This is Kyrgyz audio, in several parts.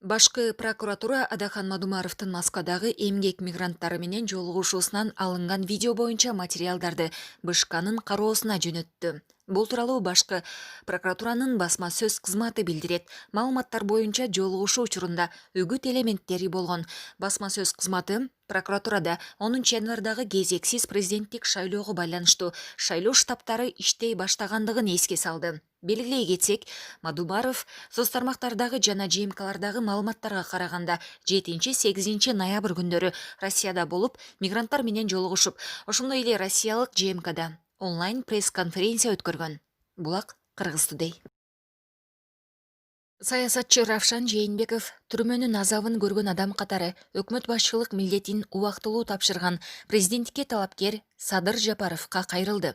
Башкы прокуратура Адахан Мадумаровдун Москвадагы эмгек мигранттары менен жолугушуусунан алынган видео боюнча материалдарды БШКнын кароосуна жөнөттү. Бул тууралуу башкы прокуратуранын басма сөз кызматы билдирет. Маалыматтар боюнча жолугушуу учурунда үгүт элементтери болгон. Басма сөз кызматы прокуратурада 10 январдагы кезексиз президенттик шайлоого байланыштуу шайлоо штабтары иштей баштагандыгын эске салды. Белгилей кетсек, Мадумаров соц тармактардагы жана ЖМКлардагы маалыматтарга караганда 7-8 ноябрь күндөрү Россияда болуп, мигранттар менен жолугушуп, ошондой эле россиялык ЖМКда онлайн пресс-конференция өткөргөн. Булак Кыргыз Today. Саясатчы Равшан Жээнбеков түрмөнүн азабын көргөн адам катары өкмөт башчылык милдетин убактылуу тапшырган президенттикке талапкер Садыр Жапаровго кайрылды.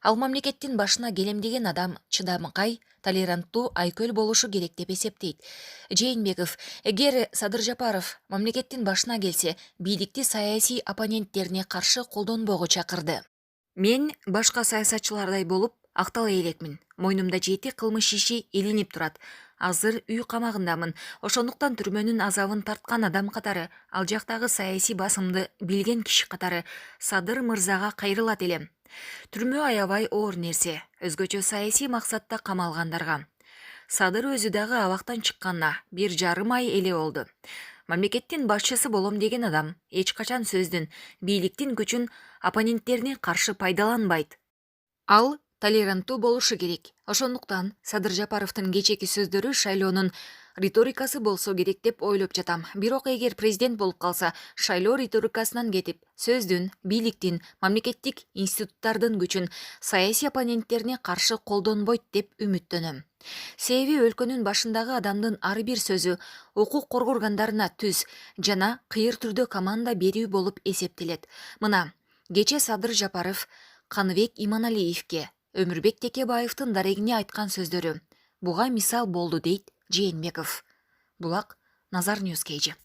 Ал мамлекеттин башына келем адам чыдамкай, толеранттуу, айкөл болушу керек деп эсептейт. Жээнбеков, эгер Садыр Жапаров мамлекеттин башына келсе, бийликти саясий оппоненттерине каршы колдонбоого чакырды. Мен башка саясатчылардай болуп актала элекмин. Мойнумда 7 кылмыш иши илинип турат. Азыр үй камагындамын. Ошондуктан түрмөнүн азабын тарткан адам катары, ал жактагы саясий басымды билген киши катары Садыр мырзага кайрылат элем. Түрмө аябай оор нерсе, өзгөчө саясий максатта камалгандарга. Садыр өзү дагы абактан чыкканына 1,5 ай эле болду. Мамлекеттин башчысы болом деген адам эч качан сөздүн, бийликтин күчүн оппоненттерине каршы пайдаланбайт. Ал толеранттуу болушу керек. Ошондуктан Садыр Жапаровдун кечеки сөздөрү шайлоонун риторикасы болсо керек деп ойлоп жатам. Бирок эгер президент болуп калса, шайлоо риторикасынан кетип, сөздүн, бийликтин, мамлекеттик институттардын күчүн саясий оппоненттерине каршы колдонбойт деп үмүттөнөм. Себеби өлкөнүн башындагы адамдын ар бир сөзү укук коргоо органдарына түз жана кыйыр түрдө команда берүү болуп эсептелет. Мына, кече Садыр Жапаров Каныбек Иманалиевке, Өмүрбек Текебаевдин дарегине айткан сөздөрү буга мисал болду дейт Жээнбеков. Булак Назар Ньюс Кейжи.